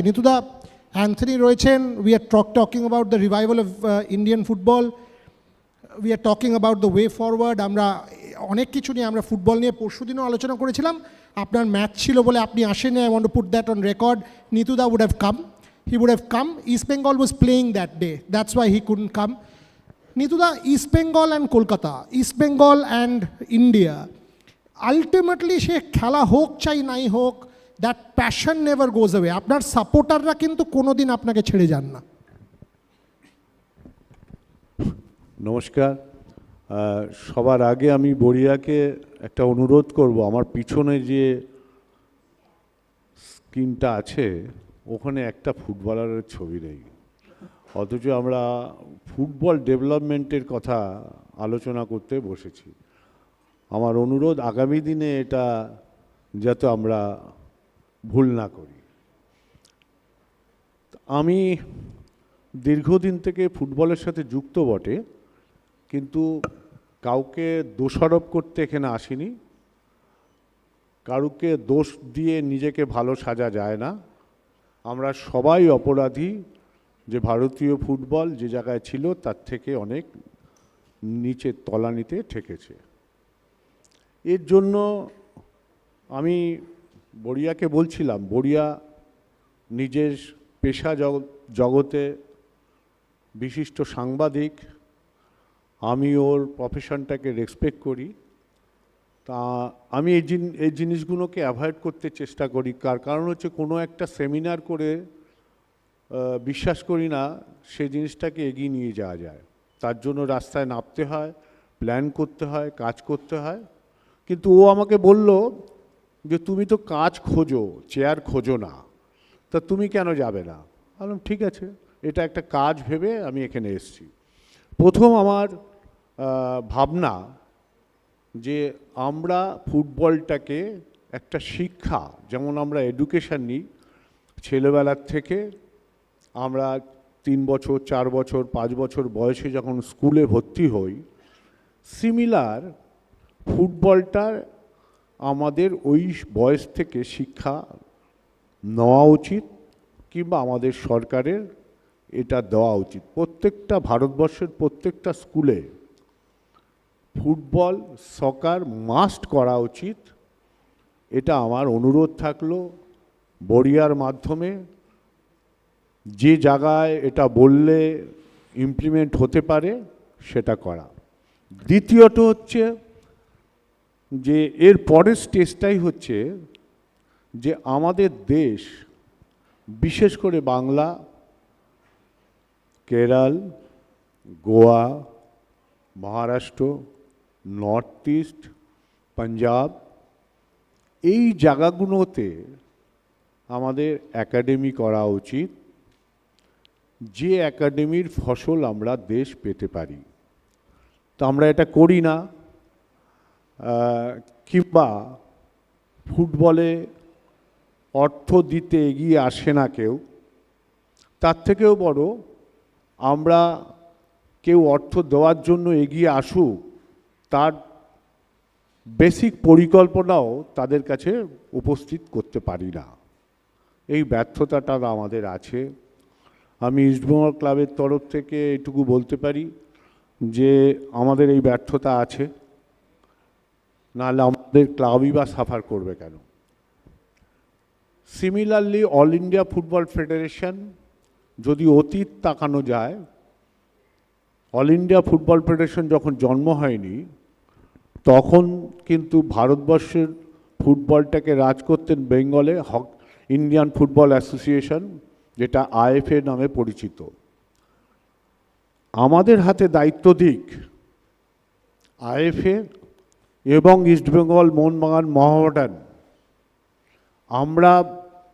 নিতুদা, Anthony রয়েছেন, we are talking about the revival of Indian football, we are talking about the way forward. আমরা অনেক কিছু নিয়ে আমরা ফুটবল নিয়ে পরশুদিনও আলোচনা করেছিলাম। আপনার ম্যাচ ছিল বলে আপনি আসেনি, I want to put that on record. Nituda would have come, he would have come. East Bengal was playing that day, that's why he couldn't come. Nituda, East Bengal and Kolkata, East Bengal and India, ultimately সে খেলা হোক চাই নাই হোক, that passion never goes away. আপনার সাপোর্টাররা কিন্তু কোনোদিন আপনাকে ছেড়ে যান না। নমস্কার, সবার আগে আমি বড়িয়াকে একটা অনুরোধ করব, আমার পিছনে যে স্ক্রিনটা আছে ওখানে একটা ফুটবলারের ছবি নেই, অথচ আমরা ফুটবল ডেভেলপমেন্টের কথা আলোচনা করতে বসেছি। আমার অনুরোধ আগামী দিনে এটা যাতে আমরা ভুল না করি। আমি দীর্ঘদিন থেকে ফুটবলের সাথে যুক্ত বটে, কিন্তু কাউকে দোষারোপ করতে এখানে আসিনি। কারুকে দোষ দিয়ে নিজেকে ভালো সাজা যায় না। আমরা সবাই অপরাধী যে ভারতীয় ফুটবল যে জায়গায় ছিল তার থেকে অনেক নিচে তলানিতে ঠেকেছে। এর জন্য আমি বড়িয়াকে বলছিলাম, বড়িয়া নিজের পেশা জগতে বিশিষ্ট সাংবাদিক, আমি ওর প্রফেশনটাকে রেসপেক্ট করি। তা আমি এই জিনিসগুলোকে অ্যাভয়েড করতে চেষ্টা করি। কারণ হচ্ছে কোনো একটা সেমিনার করে বিশ্বাস করি না সেই জিনিসটাকে এগিয়ে নিয়ে যাওয়া যায়। তার জন্য রাস্তায় নামতে হয়, প্ল্যান করতে হয়, কাজ করতে হয়। কিন্তু ও আমাকে বলল যে তুমি তো কাজ খোঁজো, চেয়ার খোঁজো না, তা তুমি কেন যাবে না? বললাম ঠিক আছে, এটা একটা কাজ ভেবে আমি এখানে এসেছি। প্রথম আমার ভাবনা যে আমরা ফুটবলটাকে একটা শিক্ষা, যেমন আমরা এডুকেশান নিই ছেলেবেলার থেকে, আমরা 3 বছর 4 বছর 5 বছর বয়সে যখন স্কুলে ভর্তি হই, সিমিলার ফুটবলটার আমাদের ওই বয়স থেকে শিক্ষা নেওয়া উচিত, কিংবা আমাদের সরকারের এটা দেওয়া উচিত। প্রত্যেকটা ভারতবর্ষের প্রত্যেকটা স্কুলে ফুটবল সকার মাস্ট করা উচিত। এটা আমার অনুরোধ থাকলো বড়িয়ার মাধ্যমে, যে জায়গায় এটা বললে ইমপ্লিমেন্ট হতে পারে সেটা করা। দ্বিতীয়ত হচ্ছে যে এর পরের স্টেজটাই হচ্ছে যে আমাদের দেশ, বিশেষ করে বাংলা, কেরল, গোয়া, মহারাষ্ট্র, নর্থ ইস্ট, পাঞ্জাব, এই জায়গাগুলোতে আমাদের একাডেমি করা উচিত, যে একাডেমির ফসল আমরা দেশ পেতে পারি। তো আমরা এটা করি না, কিংবা ফুটবলে অর্থ দিতে এগিয়ে আসে না কেউ। তার থেকেও বড়, আমরা কেউ অর্থ দেওয়ার জন্য এগিয়ে আসুক, তার বেসিক পরিকল্পনাও তাদের কাছে উপস্থিত করতে পারি না। এই ব্যর্থতাটা আমাদের আছে। আমি ইস্টবেঙ্গল ক্লাবের তরফ থেকে এটুকু বলতে পারি যে আমাদের এই ব্যর্থতা আছে, নাহলে আমাদের ক্লাবই বা সাফার করবে কেন? Similarly all India football federation, যদি অতীত তাকানো যায়, অল ইন্ডিয়া ফুটবল ফেডারেশন যখন জন্ম হয়নি তখন কিন্তু ভারতবর্ষের ফুটবলটাকে রাজ করতেন বেঙ্গলে ইন্ডিয়ান ফুটবল অ্যাসোসিয়েশন, যেটা আইএফএ নামে পরিচিত। আমাদের হাতে দায়িত্ব দিক আইএফএ এবং ইস্টবেঙ্গল মোহনবাগান মোহামেডান। আমরা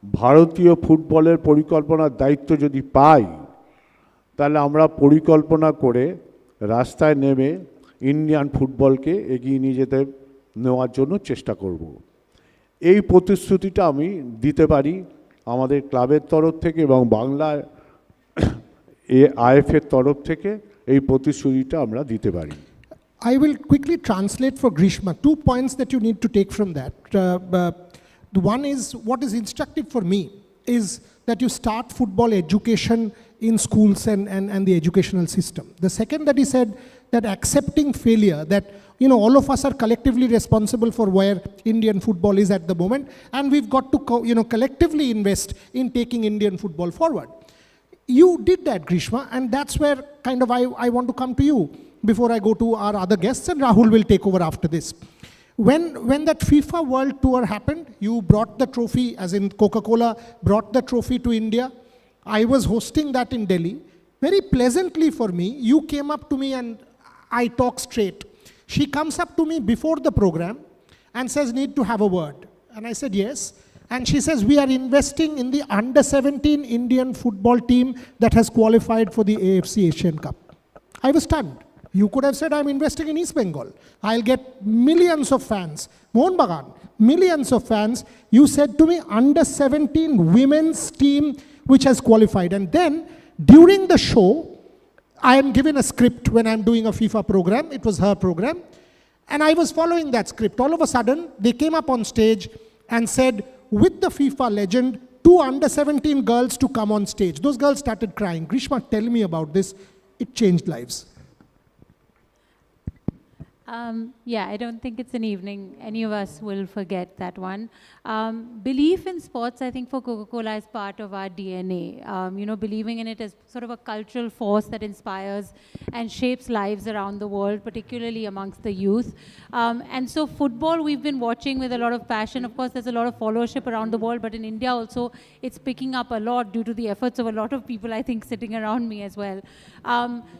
ভারতীয় ফুটবলের পরিকল্পনার দায়িত্ব যদি পাই, তাহলে আমরা পরিকল্পনা করে রাস্তায় নেমে ইন্ডিয়ান ফুটবলকে এগিয়ে নিয়ে যেতে নেওয়ার জন্য চেষ্টা করব। এই প্রতিশ্রুতিটা আমি দিতে পারি আমাদের ক্লাবের তরফ থেকে এবং বাংলার আইএফের তরফ থেকে এই প্রতিশ্রুতিটা আমরা দিতে পারি। I will quickly translate for Greishma. 2 points that you need to take from that. The one is what is instructive for me. is that you start football education in schools and the educational system. The second that he said, that accepting failure, that all of us are collectively responsible for where Indian football is at the moment, and we've got to collectively invest in taking Indian football forward. You did that, Greishma, and that's where kind of I want to come to you before I go to our other guests, and Rahul will take over after this. When that FIFA World Tour happened, you brought the trophy, as in Coca-Cola brought the trophy to India. I was hosting that in Delhi. Very pleasantly for me, you came up to me and I talk straight. She comes up to me before the program and says, need to have a word. And I said, yes. And she says, we are investing in the under-17 Indian football team that has qualified for the AFC Asian Cup. I was stunned. You could have said, I'm investing in East Bengal. I'll get millions of fans. Mohun Bagan, millions of fans. You said to me, under-17 women's team which has qualified. And then, during the show, I am given a script when I'm doing a FIFA program. It was her program. And I was following that script. All of a sudden, they came up on stage and said, with the FIFA legend, 2 under-17 girls to come on stage. Those girls started crying. Greishma, tell me about this. It changed lives. Yeah, I don't think it's an evening any of us will forget that one. Belief in sports, I think, for Coca-Cola is part of our DNA. Believing in it as sort of a cultural force that inspires and shapes lives around the world, particularly amongst the youth. And so football we've been watching with a lot of passion. Of course, there's a lot of followership around the world, but in India also, it's picking up a lot due to the efforts of a lot of people, I think, sitting around me as well.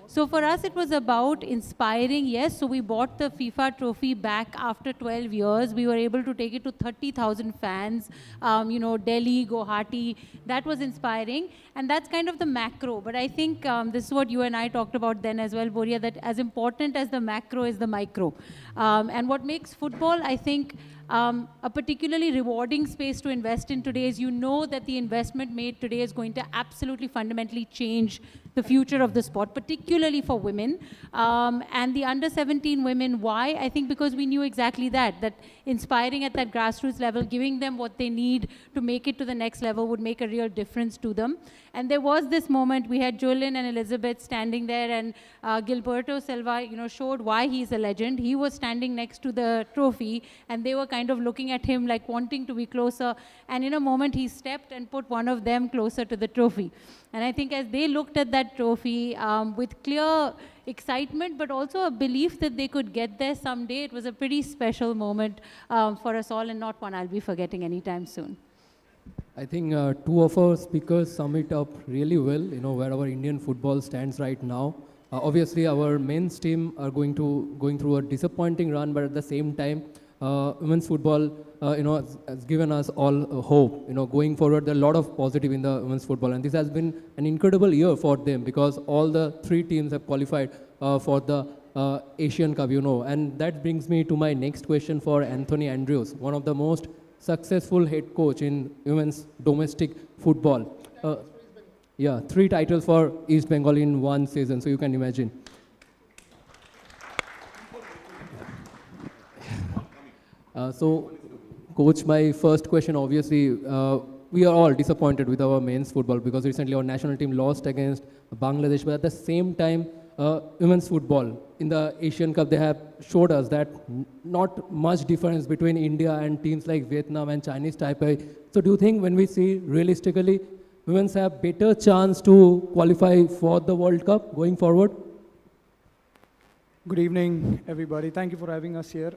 So for us, it was about inspiring, yes. So we bought the FIFA trophy back after 12 years. We were able to take it to 30,000 fans, Delhi, Guwahati. That was inspiring. And that's kind of the macro. But I think this is what you and I talked about then as well, Boria, that as important as the macro is the micro. And what makes football, I think, a particularly rewarding space to invest in today is that the investment made today is going to absolutely fundamentally change the future of the sport, particularly for women. And the under-17 women, why? I think because we knew exactly that inspiring at that grassroots level, giving them what they need to make it to the next level would make a real difference to them. And there was this moment, we had Julian and Elizabeth standing there, and Gilberto Silva, showed why he's a legend. He was standing next to the trophy, and they were kind of looking at him like wanting to be closer. And in a moment, he stepped and put one of them closer to the trophy. And I think as they looked at that trophy with clear excitement, but also a belief that they could get there someday, it was a pretty special moment for us all, and not one I'll be forgetting anytime soon. I think two of our speakers sum it up really well, where our Indian football stands right now. Obviously, our men's team are going through a disappointing run, but at the same time, women's football, has given us all hope. Going forward, there are a lot of positive in the women's football, and this has been an incredible year for them because all the 3 teams have qualified for the Asian Cup, And that brings me to my next question for Anthony Andrews, one of the most successful head coach in women's domestic football. Yeah, 3 titles for East Bengal in 1 season, so you can imagine. So, Coach, my first question, obviously, we are all disappointed with our men's football because recently our national team lost against Bangladesh, but at the same time, women's football in the Asian Cup, they have showed us that not much difference between India and teams like Vietnam and Chinese Taipei. So do you think when we see realistically, women's have better chance to qualify for the World Cup going forward? Good evening, everybody. Thank you for having us here.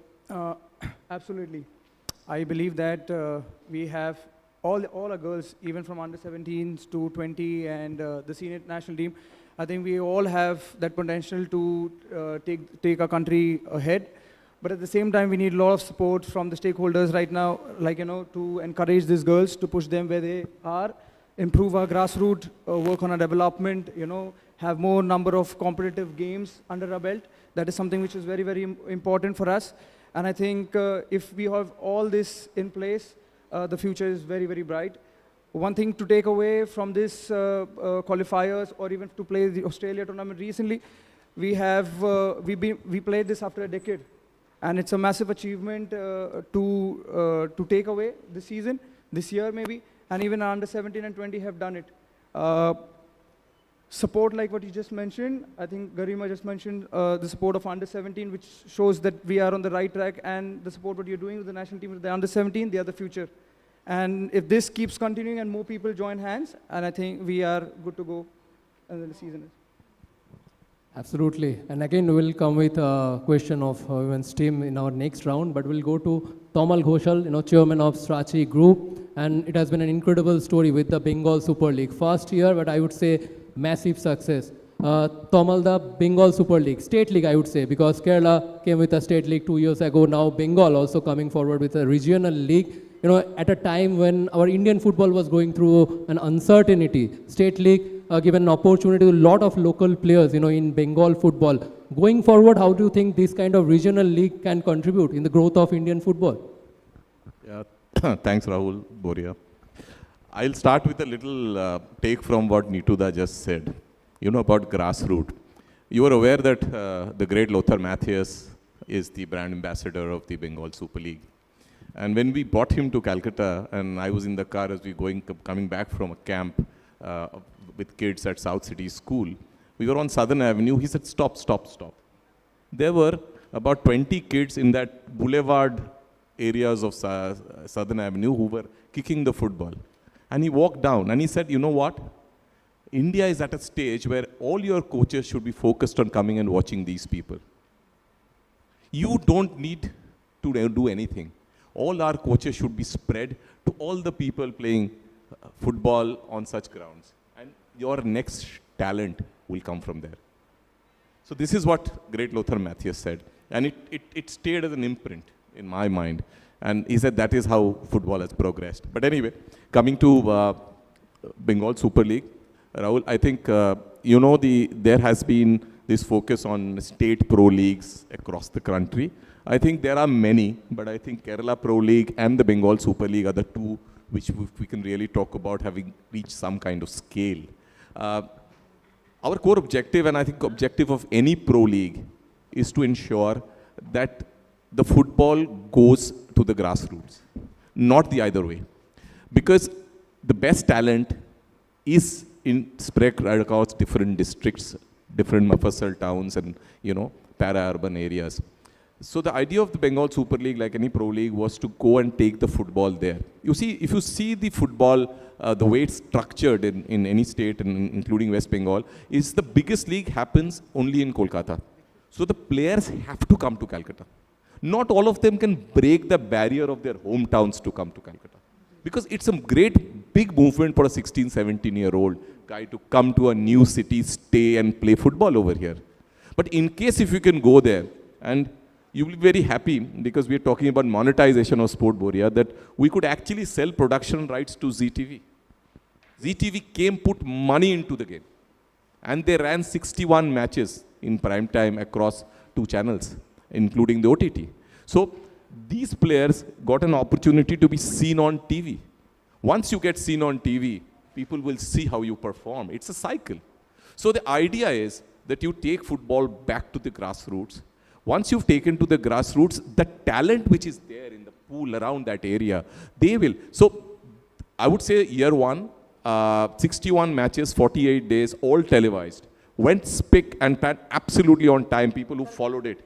Absolutely. I believe that we have all our girls, even from under 17s to 20 and the senior national team. I think we all have that potential to take our country ahead. But at the same time, we need a lot of support from the stakeholders right now, to encourage these girls, to push them where they are, improve our grassroots, work on our development, have more number of competitive games under our belt. That is something which is very, very important for us. And I think if we have all this in place, the future is very, very bright. One thing to take away from this qualifiers or even to play the Australia tournament recently, we played this after a decade. And it's a massive achievement to take away this season, this year maybe. and even our under 17 and 20 have done it. Support like what you just mentioned, I think Garima just mentioned the support of under 17, which shows that we are on the right track, and the support what you're doing with the national team with the under 17, they are the future. And if this keeps continuing and more people join hands, and I think we are good to go in the season. Absolutely. And again, we'll come with a question of women's team in our next round, but we'll go to Tamal Ghosal, chairman of Strachi Group. And it has been an incredible story with the Bengal Super League. First year, but I would say massive success. Tamal, the Bengal Super League, state league, I would say, because Kerala came with a state league 2 years ago. Now Bengal also coming forward with a regional league. At a time when our Indian football was going through an uncertainty, state league given an opportunity to a lot of local players, in Bengal football. Going forward, how do you think this kind of regional league can contribute in the growth of Indian football? Yeah, thanks Rahul, Boria. I'll start with a little take from what Nituda just said, about Grassroots. You are aware that the great Lothar Matthäus is the brand ambassador of the Bengal Super League. And when we brought him to Calcutta, and I was in the car as we coming back from a camp with kids at South City School, we were on Southern Avenue. He said, stop, stop, stop. There were about 20 kids in that boulevard areas of Southern Avenue who were kicking the football. And he walked down and he said, you know what? India is at a stage where all your coaches should be focused on coming and watching these people. You don't need to do anything. All our coaches should be spread to all the people playing football on such grounds. And your next talent will come from there. So this is what great Lothar Matthäus said. And it stayed as an imprint in my mind. And he said that is how football has progressed. But anyway, coming to Bengal Super League, Rahul, I think, there has been this focus on state pro leagues across the country. I think there are many, but I think Kerala Pro League and the Bengal Super League are the two which we can really talk about having reached some kind of scale. Our core objective, and I think objective of any pro league, is to ensure that the football goes to the grassroots, not the other way. Because the best talent is spread across different districts, different Mafasal towns and, para-urban areas. So the idea of the Bengal Super League, like any pro league, was to go and take the football there. You see, if you see the football, the way it's structured in any state, including West Bengal, is the biggest league happens only in Kolkata. So the players have to come to Calcutta. Not all of them can break the barrier of their hometowns to come to Calcutta. Because it's a great big movement for a 16, 17-year-old guy to come to a new city, stay and play football over here. But in case if you can go there, and you will be very happy because we are talking about monetization of sport, Boria, that we could actually sell production rights to ZTV. ZTV came, put money into the game. And they ran 61 matches in prime time across 2 channels, including the OTT. So these players got an opportunity to be seen on TV. Once you get seen on TV, people will see how you perform. It's a cycle. So the idea is that you take football back to the grassroots. Once you've taken to the grassroots, the talent which is there in the pool around that area, they will. So I would say year 1, 61 matches, 48 days, all televised. Went spick and pan absolutely on time, people who followed it.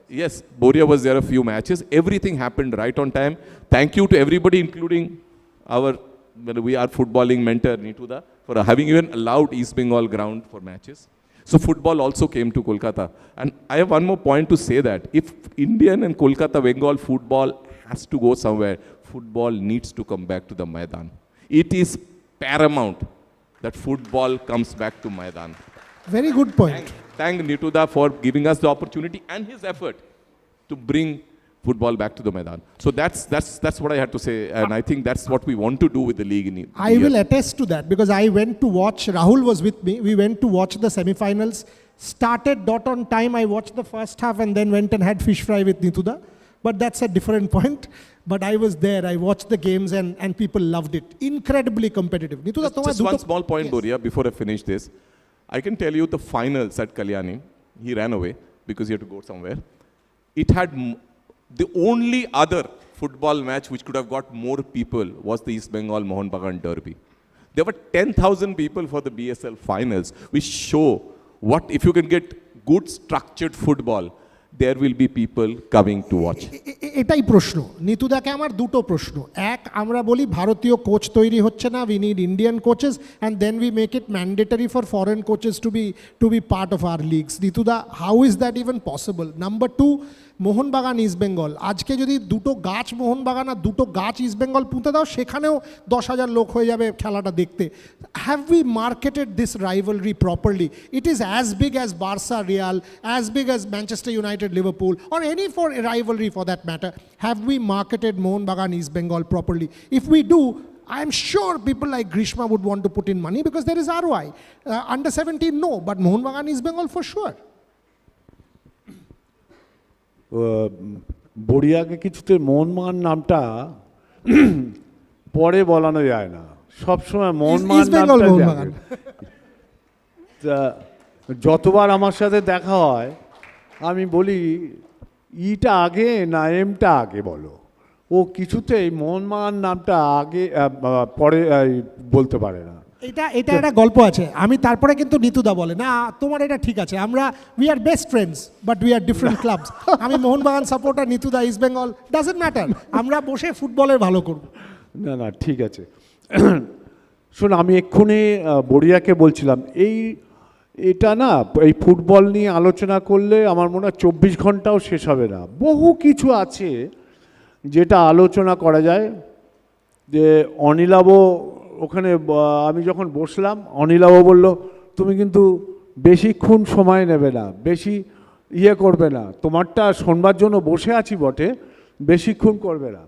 Yes, Boria was there a few matches. Everything happened right on time. Thank you to everybody, including our footballing mentor, Nituda, for having even allowed East Bengal ground for matches. So football also came to Kolkata. And I have one more point to say that if Indian and Kolkata Bengal football has to go somewhere, football needs to come back to the Maidan. It is paramount that football comes back to Maidan. Very good point. Thank Nituda for giving us the opportunity and his effort to bring football back to the Maidan. So that's what I had to say, and I think that's what we want to do with the league. I will attest to that because I went to watch, Rahul was with me, we went to watch the semi-finals, started dot on time, I watched the first half and then went and had fish fry with Nituda. But that's a different point. But I was there, I watched the games and people loved it. Incredibly competitive. Nituda, just one small point, yes. Boria, before I finish this. I can tell you the finals at Kalyani, he ran away because he had to go somewhere. It had the only other football match which could have got more people was the East Bengal Mohun Bagan Derby. There were 10,000 people for the BSL finals, which show what if you can get good structured football, there will be people coming to watch. এটাই প্রশ্ন নিতুদাকে আমার দুটো প্রশ্ন এক আমরা বলি ভারতীয় coach তৈরি হচ্ছে না we need Indian coaches and then we make it mandatory for foreign coaches to be part of our leagues নিতুদা how is that even possible number two Mohun Bagan East Bengal আজকে যদি দুটো গাছ মোহনবাগান আর দুটো গাছ ইস্ট বেঙ্গল পুঁতে দাও সেখানেও 10,000 লোক হয়ে যাবে খেলাটা দেখতে have we marketed this rivalry properly it is as big as Barca Real as big as Manchester United Liverpool or any for rivalry for that matter have we marketed Mohunbagan East Bengal properly if we do I am sure people like Greishma would want to put in money because there is ROI under 17 no but Mohunbagan East Bengal for sure বড়িয়াকে কিছুতে মোহনবাগান নামটা পরে বলানো যায় না সবসময় মোহনবাগান নামটা যতবার আমার সাথে দেখা হয় আমি বলি ইটা আগে না এমটা আগে বলো ও কিছুতেই মোহনবাগান নামটা আগে পরে বলতে পারে না এটা একটা গল্প আছে আমি তারপরে কিন্তু নিতুদা বলে না তোমার এটা ঠিক আছে আমরা we are best friends but we are different clubs আমি মোহনবাগান সাপোর্টার নিতুদা ইস্ট বেঙ্গল ডাজন্ট ম্যাটার আমরা বসে ফুটবলের ভালো করব না না ঠিক আছে শোন আমি এক্ষুনি বড়িয়াকে বলছিলাম এটা না এই ফুটবল নিয়ে আলোচনা করলে আমার মনে হয় 24 ঘন্টাও শেষ হবে না বহু কিছু আছে যেটা আলোচনা করা যায় যে অনিলাভ ওখানে আমি যখন বসলাম অনিলাভ বলল তুমি কিন্তু বেশিক্ষণ সময় নেবে না বেশি করবে না তোমারটা শোনবার জন্য বসে আছি বটে বেশিক্ষণ করবে না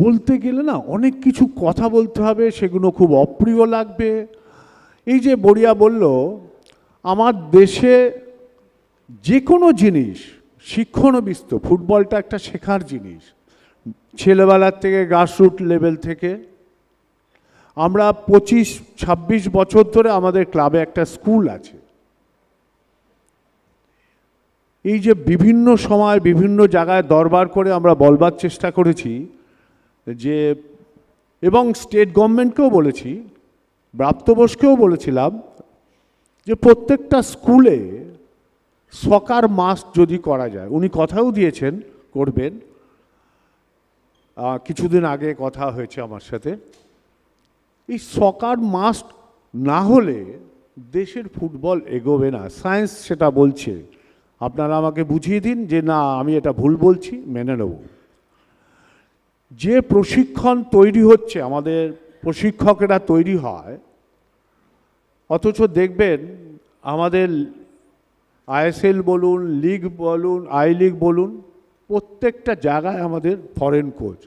বলতে গেলে না অনেক কিছু কথা বলতে হবে সেগুলো খুব অপ্রিয় লাগবে এই যে বড়িয়া বলল আমার দেশে যে কোনো জিনিস শিক্ষণবিস্ত ফুটবলটা একটা শেখার জিনিস ছেলেবেলার থেকে গ্রাসরুট লেভেল থেকে আমরা 25-26 বছর ধরে আমাদের ক্লাবে একটা স্কুল আছে এই যে বিভিন্ন সময় বিভিন্ন জায়গায় দরবার করে আমরা বলবার চেষ্টা করেছি যে এবং স্টেট গভর্নমেন্টকেও বলেছি প্রাপ্তবয়স্ককেও বলেছিলাম যে প্রত্যেকটা স্কুলে সকার মাস্ট যদি করা যায় উনি কথাও দিয়েছেন করবেন কিছুদিন আগে কথা হয়েছে আমার সাথে এই সকার মাস্ট না হলে দেশের ফুটবল এগোবে না সায়েন্স সেটা বলছে আপনারা আমাকে বুঝিয়ে দিন যে না আমি এটা ভুল বলছি মেনে নেব যে প্রশিক্ষণ তৈরি হচ্ছে আমাদের প্রশিক্ষকেরা তৈরি হয় অথচ দেখবেন আমাদের আইএসএল বলুন লিগ বলুন আই লিগ বলুন প্রত্যেকটা জায়গায় আমাদের ফরেন কোচ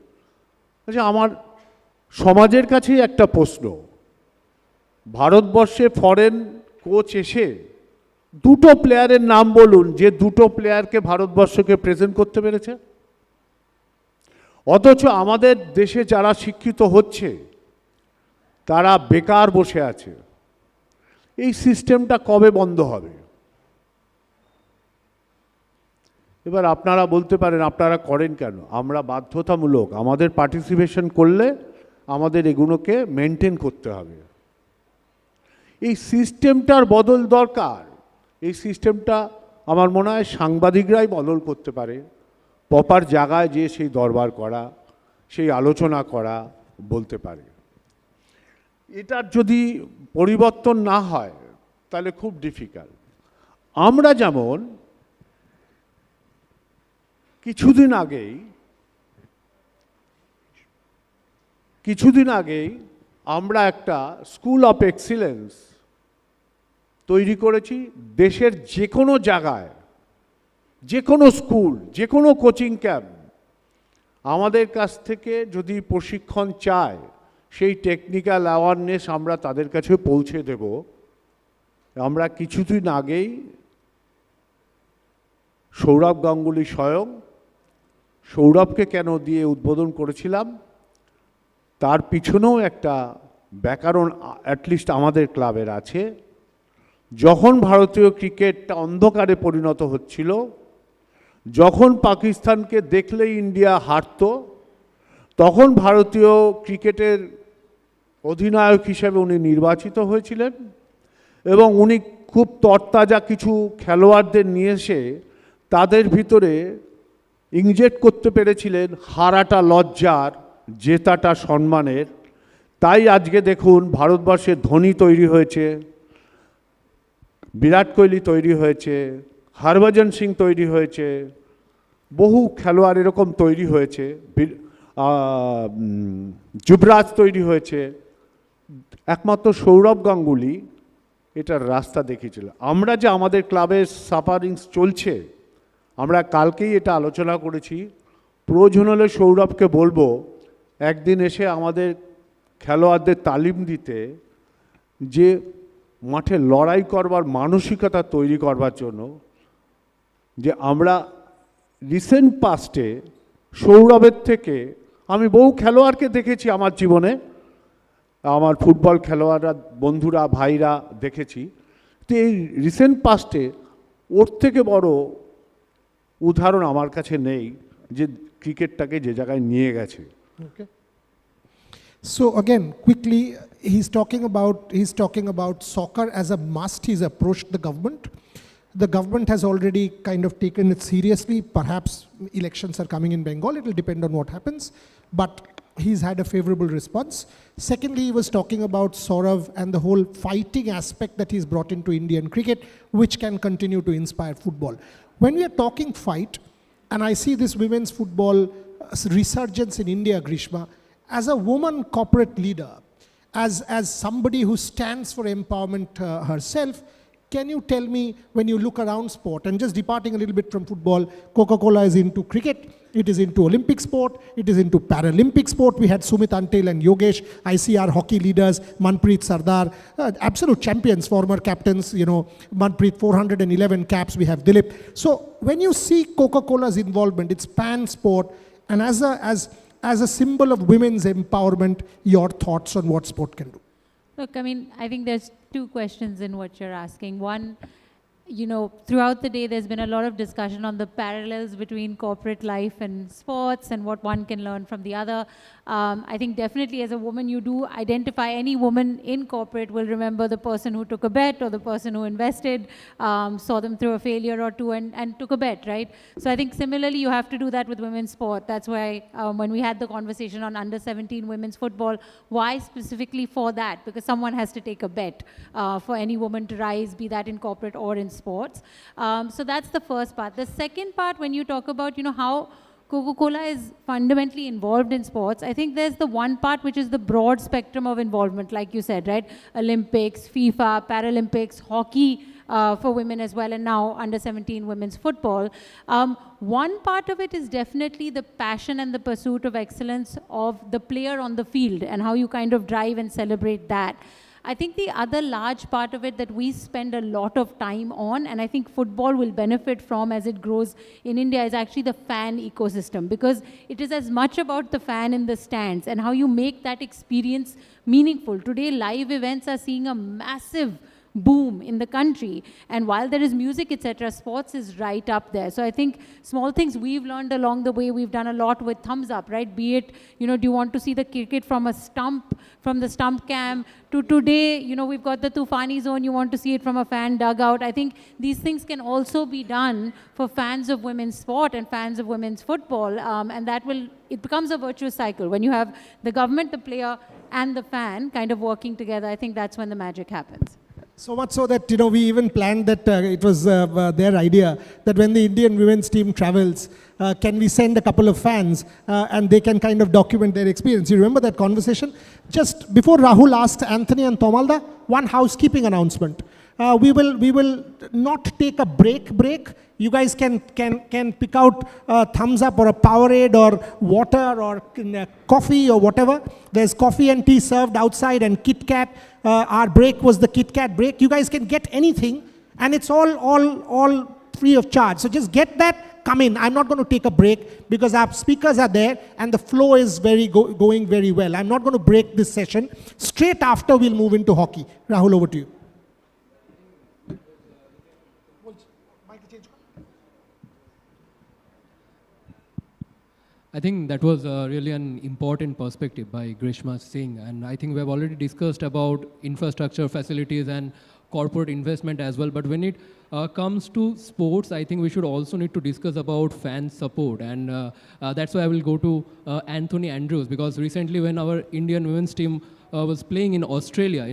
আচ্ছা আমার সমাজের কাছেই একটা প্রশ্ন ভারতবর্ষে ফরেন কোচ এসে দুটো প্লেয়ারের নাম বলুন যে দুটো প্লেয়ারকে ভারতবর্ষকে প্রেজেন্ট করতে পেরেছে অথচ আমাদের দেশে যারা শিক্ষিত হচ্ছে তারা বেকার বসে আছে এই সিস্টেমটা কবে বন্ধ হবে এবার আপনারা বলতে পারেন আপনারা করেন কেন আমরা বাধ্যতামূলক আমাদের পার্টিসিপেশন করলে আমাদের এগুলোকে মেনটেন করতে হবে এই সিস্টেমটার বদল দরকার এই সিস্টেমটা আমার মনে হয় সাংবাদিকরাই বদল করতে পারে প্রপার জায়গায় যে সেই দরবার করা সেই আলোচনা করা বলতে পারে এটার যদি পরিবর্তন না হয় তাহলে খুব ডিফিকাল্ট আমরা যেমন কিছুদিন আগেই আমরা একটা স্কুল অফ এক্সিলেন্স তৈরি করেছি দেশের যে কোনো জায়গায় যে কোনো স্কুল যে কোনো কোচিং ক্যাম্প আমাদের কাছ থেকে যদি প্রশিক্ষণ চায় সেই টেকনিক্যাল অ্যাওয়ারনেস আমরা তাদের কাছে পৌঁছে দেব আমরা কিছুদিন আগেই সৌরভ গাঙ্গুলি স্বয়ং সৌরভকে কেন দিয়ে উদ্বোধন করেছিলাম তার পিছনেও একটা ব্যাকরণ অ্যাটলিস্ট আমাদের ক্লাবের আছে যখন ভারতীয় ক্রিকেটটা অন্ধকারে পরিণত হচ্ছিল যখন পাকিস্তানকে দেখলেই ইন্ডিয়া হারতো, তখন ভারতীয় ক্রিকেটের অধিনায়ক হিসেবে উনি নির্বাচিত হয়েছিলেন এবং উনি খুব তরতাজা কিছু খেলোয়াড়দের নিয়ে এসে তাদের ভিতরে ইনজেক্ট করতে পেরেছিলেন হারাটা লজ্জার, জেতাটা সম্মানের। তাই আজকে দেখুন ভারতবর্ষে ধোনি তৈরি হয়েছে, বিরাট কোহলি তৈরি হয়েছে, হরভজন সিং তৈরি হয়েছে, বহু খেলোয়াড় এরকম তৈরি হয়েছে, যুবরাজ তৈরি হয়েছে। একমাত্র সৌরভ গাঙ্গুলি এটার রাস্তা দেখিয়েছিল। আমরা যে আমাদের ক্লাবের সাফারিংস চলছে, আমরা কালকেই এটা আলোচনা করেছি, প্রয়োজন হলে সৌরভকে বলবো একদিন এসে আমাদের খেলোয়াড়দের তালিম দিতে, যে মাঠে লড়াই করবার মানসিকতা তৈরি করবার জন্য। যে আমরা রিসেন্ট পাস্টে সৌরভের থেকে আমি বহু খেলোয়াড়কে দেখেছি আমার জীবনে, আমার ফুটবল খেলোয়াড়রা বন্ধুরা ভাইরা দেখেছি, তো এই রিসেন্ট পাস্টে ওর থেকে বড় উদাহরণ আমার কাছে নেই যে ক্রিকেটটাকে যে জায়গায় নিয়ে গেছে। Okay. So again, quickly, he's talking about soccer as a must. He's approached the government. The government has already kind of taken it seriously. Perhaps elections are coming in Bengal. It will depend on what happens. But he's had a favorable response. Secondly, he was talking about Saurav and the whole fighting aspect that he's brought into Indian cricket, which can continue to inspire football. When we are talking fight, and I see this women's football resurgence in India, Greishma, as a woman corporate leader, as somebody who stands for empowerment herself, can you tell me, when you look around sport, and just departing a little bit from football, Coca-Cola is into cricket, it is into Olympic sport, it is into Paralympic sport. We had Sumit Antil and Yogesh. I see our hockey leaders, Manpreet Sardar, absolute champions, former captains, you know, Manpreet 411 caps, we have Dilip. So when you see Coca-Cola's involvement, it's pan sport, and as a symbol of women's empowerment, your thoughts on what sport can do? Look, I mean, I think there's two questions in what you're asking. One, you know, throughout the day, there's been a lot of discussion on the parallels between corporate life and sports and what one can learn from the other. I think definitely as a woman, you do identify, any woman in corporate will remember the person who took a bet or the person who invested, saw them through a failure or two and took a bet, right? So I think similarly, you have to do that with women's sport. That's why when we had the conversation on under 17 women's football, why specifically for that? Because someone has to take a bet for any woman to rise, be that in corporate or in sports. So that's the first part. The second part, when you talk about, you know, how Coca-Cola is fundamentally involved in sports, I think there's the one part which is the broad spectrum of involvement, like you said, right? Olympics, FIFA, Paralympics, hockey for women as well, and now under 17 women's football. One part of it is definitely the passion and the pursuit of excellence of the player on the field and how you kind of drive and celebrate that. I think the other large part of it that we spend a lot of time on, and I think football will benefit from as it grows in India, is actually the fan ecosystem, because it is as much about the fan in the stands and how you make that experience meaningful. Today, live events are seeing a massive boom in the country, and while there is music, etc., sports is right up there. So I think small things we've learned along the way, we've done a lot with thumbs up, right? Be it, you know, do you want to see the cricket from a stump, from the stump cam, to today, you know, we've got the Tufani zone, you want to see it from a fan dugout. I think these things can also be done for fans of women's sport and fans of women's football, and that will, it becomes a virtuous cycle. When you have the government, the player, and the fan kind of working together, I think that's when the magic happens. So much so that, you know, we even planned that it was their idea that when the Indian women's team travels, can we send a couple of fans and they can kind of document their experience. You remember that conversation? Just before Rahul asked Anthony and Tamal, one housekeeping announcement. We will not take a break. You guys can pick out thumbs up or a Powerade or water or coffee or whatever. There's coffee and tea served outside and Kit Kat. Our break was the Kit Kat break. You guys can get anything, and it's all free of charge. So just get that, come in. I'm not going to take a break because our speakers are there and the flow is going very well. I'm not going to break this session. Straight after, we'll move into hockey. Rahul, over to you. I think that was really an important perspective by Greishma Singh, and I think we have already discussed about infrastructure, facilities, and corporate investment as well. But when it comes to sports, I think we should also need to discuss about fan support, and that's why I will go to Anthony Andrews, because recently when our Indian women's team was playing in Australia,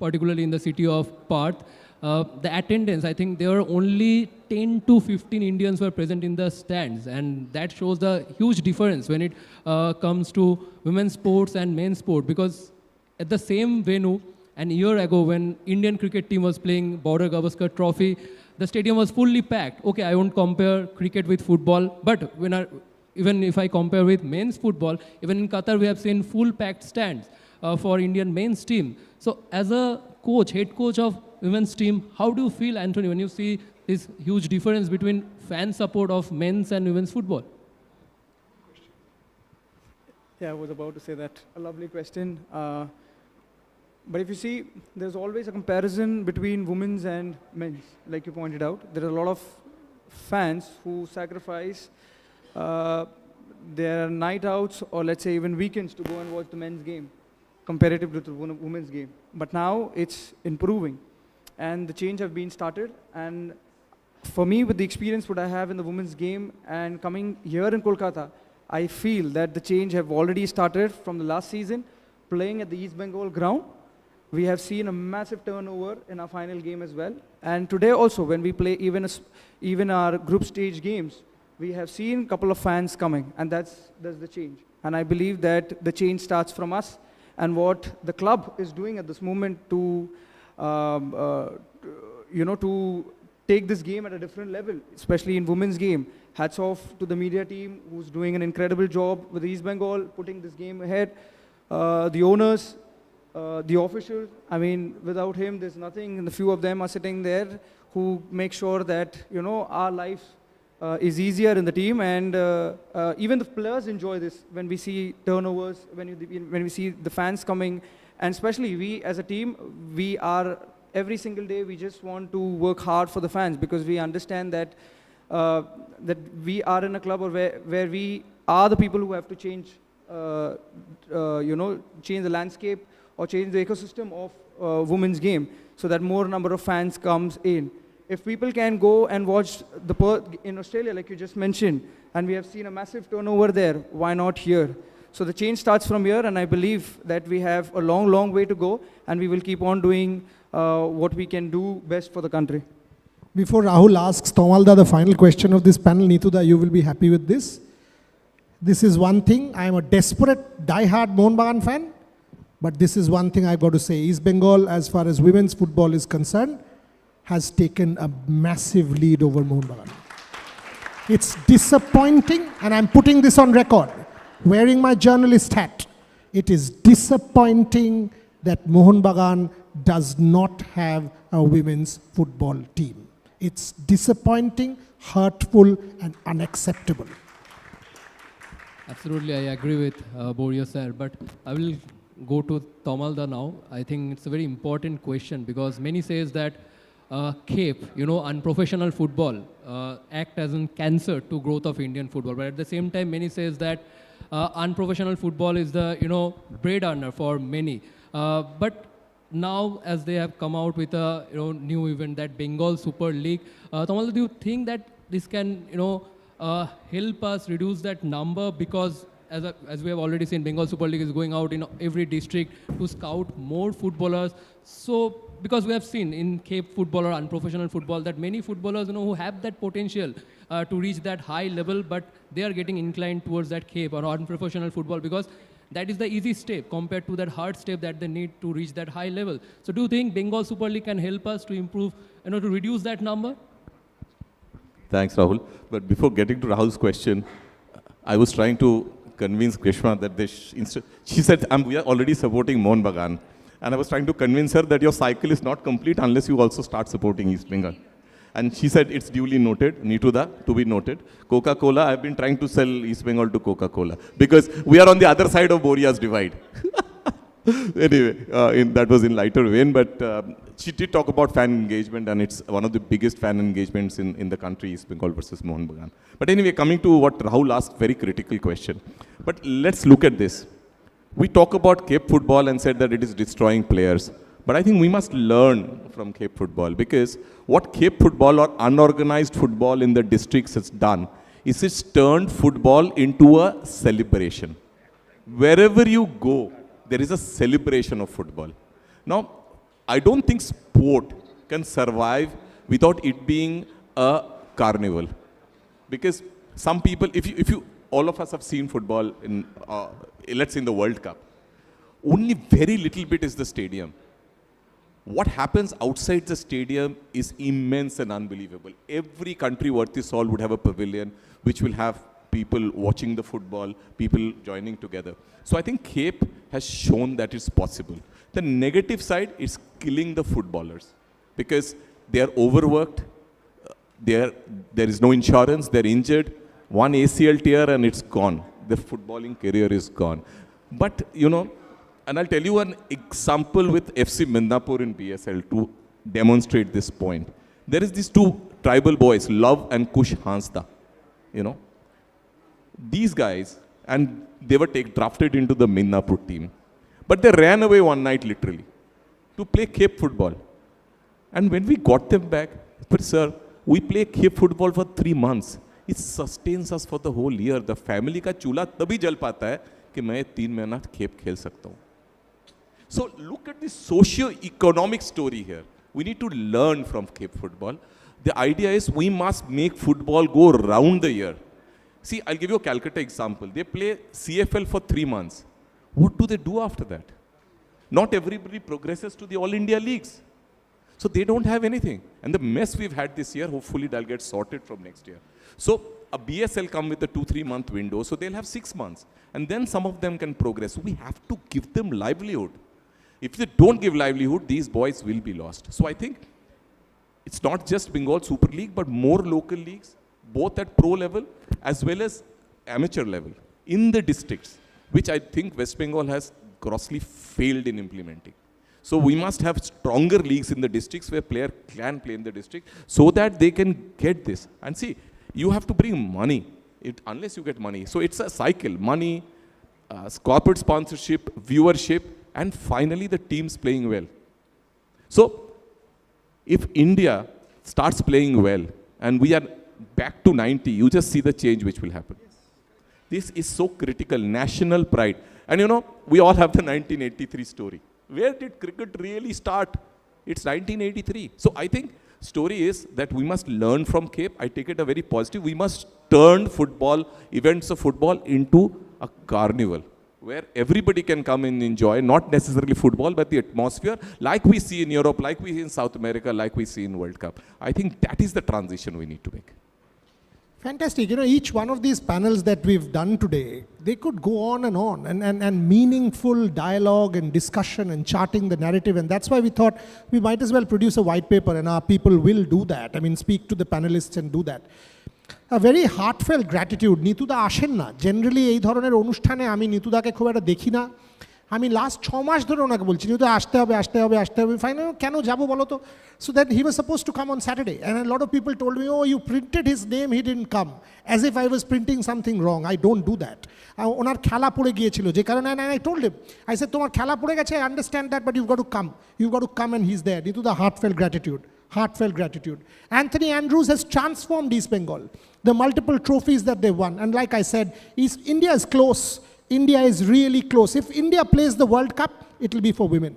particularly in the city of Perth, the attendance, I think there were only 10 to 15 Indians were present in the stands, and that shows the huge difference when it comes to women's sports and men's sport, because at the same venue, an year ago when Indian cricket team was playing Border Gavaskar Trophy, the stadium was fully packed. Okay, I won't compare cricket with football, but even if I compare with men's football, even in Qatar we have seen full packed stands for Indian men's team. So as a coach, head coach of women's team, how do you feel, Anthony, when you see this huge difference between fan support of men's and women's football? Yeah, I was about to say that. A lovely question. But if you see, there's always a comparison between women's and men's, like you pointed out. There are a lot of fans who sacrifice their night outs, or let's say even weekends, to go and watch the men's game, comparative to the women's game. But now it's improving, and the change have been started. And for me, with the experience what I have in the women's game and coming here in Kolkata, I feel that the change have already started from the last season. Playing at the East Bengal ground, we have seen a massive turnover in our final game as well. And today also, when we play even our group stage games, we have seen a couple of fans coming, and that's the change. And I believe that the change starts from us, and what the club is doing at this moment to take this game at a different level, especially in women's game. Hats off to the media team who's doing an incredible job with East Bengal, putting this game ahead. The owners, the officials, I mean, without him, there's nothing, and a few of them are sitting there who make sure that, our life is easier in the team, and even the players enjoy this when we see turnovers, when we see the fans coming, and especially we as a team, we are, every single day, we just want to work hard for the fans, because we understand that that we are in a club where we are the people who have to change, change the landscape or change the ecosystem of women's game, so that more number of fans comes in. If people can go and watch the Perth in Australia, like you just mentioned, and we have seen a massive turnover there, why not here? So the change starts from here, and I believe that we have a long, long way to go, and we will keep on doing what we can do best for the country. Before Rahul asks Tamalda the final question of this panel, Neetuda, you will be happy with this. This is one thing. I am a desperate, die-hard Mohun Bagan fan, but this is one thing I've got to say. East Bengal, as far as women's football is concerned, has taken a massive lead over Mohun Bagan. It's disappointing, and I'm putting this on record, wearing my journalist hat. It is disappointing that Mohun Bagan does not have a women's football team. It's disappointing, hurtful, and unacceptable. Absolutely, I agree with Boria sir, but I will go to Tamalda now. I think it's a very important question, because many says that CAPE, unprofessional football, act as a cancer to growth of Indian football. But at the same time, many says that unprofessional football is the, bread earner for many. But now, as they have come out with a new event, that Bengal Super League, Tamal, do you think that this can help us reduce that number? Because as we have already seen, Bengal Super League is going out in every district to scout more footballers. So, because we have seen in Cape football or unprofessional football that many footballers who have that potential to reach that high level, but they are getting inclined towards that Cape or unprofessional football, because that is the easy step compared to that hard step that they need to reach that high level. So do you think Bengal Super League can help us to improve, to reduce that number? Thanks, Rahul. But before getting to Rahul's question, I was trying to convince Greishma that she said, we are already supporting Mohun Bagan. And I was trying to convince her that your cycle is not complete unless you also start supporting East Bengal. And she said, it's duly noted, Neetuda, to be noted. Coca-Cola, I've been trying to sell East Bengal to Coca-Cola, because we are on the other side of Boria's divide. Anyway, that was in lighter vein, but she did talk about fan engagement, and it's one of the biggest fan engagements in the country, East Bengal versus Mohun Bagan. But anyway, coming to what Rahul asked, very critical question. But let's look at this. We talk about Cape football and said that it is destroying players. But I think we must learn from Cape football, because what Cape football or unorganized football in the districts has done is it's turned football into a celebration. Wherever you go, there is a celebration of football. Now, I don't think sport can survive without it being a carnival. Because some people, if you all of us have seen football in, let's say in the World Cup, only very little bit is the stadium. What happens outside the stadium is immense and unbelievable. Every country worth its salt would have a pavilion which will have people watching the football, people joining together. So I think Cape has shown that it's possible. The negative side is killing the footballers, because they are overworked, there is no insurance, they're injured, one ACL tear and it's gone. Their footballing career is gone. But, you know, and I'll tell you an example with FC Midnapur in BSL to demonstrate this point. There is these two tribal boys, Love and Kush Hansda, you know. These guys, and they were drafted into the Midnapur team. But they ran away one night, literally, to play Cape football. And when we got them back, but sir, we play Cape football for 3 months. It sustains us for the whole year. The family का चूल्हा तभी जल पाता है कि मैं 3 महीना Cape खेल सकता हूँ. So look at the socio-economic story here. We need to learn from Cape football. The idea is we must make football go round the year. See, I'll give you a Calcutta example. They play CFL for 3 months. What do they do after that? Not everybody progresses to the All India leagues. So they don't have anything. And the mess we've had this year, hopefully that'll get sorted from next year. So a BSL come with a 2-3 month window, so they'll have 6 months. And then some of them can progress. We have to give them livelihood. If they don't give livelihood, these boys will be lost. So I think it's not just Bengal Super League, but more local leagues, both at pro level as well as amateur level in the districts, which I think West Bengal has grossly failed in implementing. So we must have stronger leagues in the districts where player can play in the district so that they can get this. And see, you have to bring money unless you get money. So it's a cycle: money, corporate sponsorship, viewership, and finally the teams playing well. So if India starts playing well and we are back to 90, you just see the change which will happen. This is so critical, national pride. And you know, we all have the 1983 story. Where did cricket really start? It's 1983. So I think story is that we must learn from Cape. I take it a very positive. We must turn football, events of football, into a carnival where everybody can come and enjoy, not necessarily football, but the atmosphere, like we see in Europe, like we see in South America, like we see in World Cup. I think that is the transition we need to make. Fantastic. You know, each one of these panels that we've done today, they could go on and meaningful dialogue and discussion and charting the narrative. And that's why we thought we might as well produce a white paper, and our people will do that. I mean, speak to the panelists and do that. A very heartfelt gratitude. নিতুদা আসেন না generally এই ধরনের অনুষ্ঠানে আমি নিতুদাকে খুব একটা দেখি না আমি লাস্ট 6 মাস ধরে ওনাকে বলছি নিতুদা আসতে হবে ফাইনালি কেন যাব বলো তো so that he was supposed to come on Saturday and a lot of people told me oh you printed his name he didn't come as if I was printing something wrong. I don't do that. ওনার খেলা পড়ে গিয়েছিল যে কারণে I told him I said তোমার খেলা পড়ে গেছে I understand that but you've got to come and he's there. নিতুদা heartfelt gratitude. Anthony Andrews has transformed East Bengal. The multiple trophies that they won. And like I said, India is close. India is really close. If India plays the World Cup, it will be for women.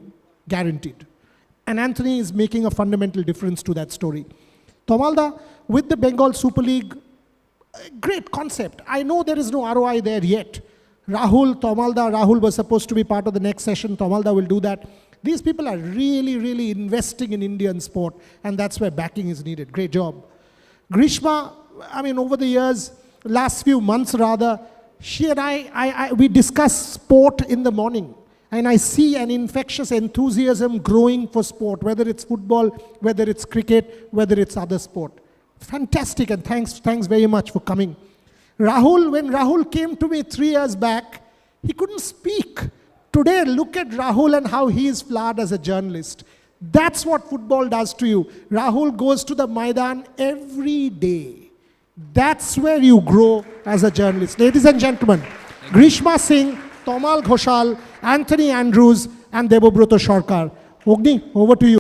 Guaranteed. And Anthony is making a fundamental difference to that story. Tamalda, with the Bengal Super League, great concept. I know there is no ROI there yet. Rahul was supposed to be part of the next session. Tamalda will do that. These people are really, really investing in Indian sport, and that's where backing is needed. Great job. Greishma, I mean, over the years, last few months rather, she and we discuss sport in the morning, and I see an infectious enthusiasm growing for sport, whether it's football, whether it's cricket, whether it's other sport. Fantastic, and thanks very much for coming. Rahul, when Rahul came to me 3 years back, he couldn't speak. Today, look at Rahul and how he is flowered as a journalist. That's what football does to you. Rahul goes to the Maidan every day. That's where you grow as a journalist. Ladies and gentlemen, Greishma Singh, Tamal Ghosal, Anthony Andrews, and Debabrata Sarkar. Ogni, over to you.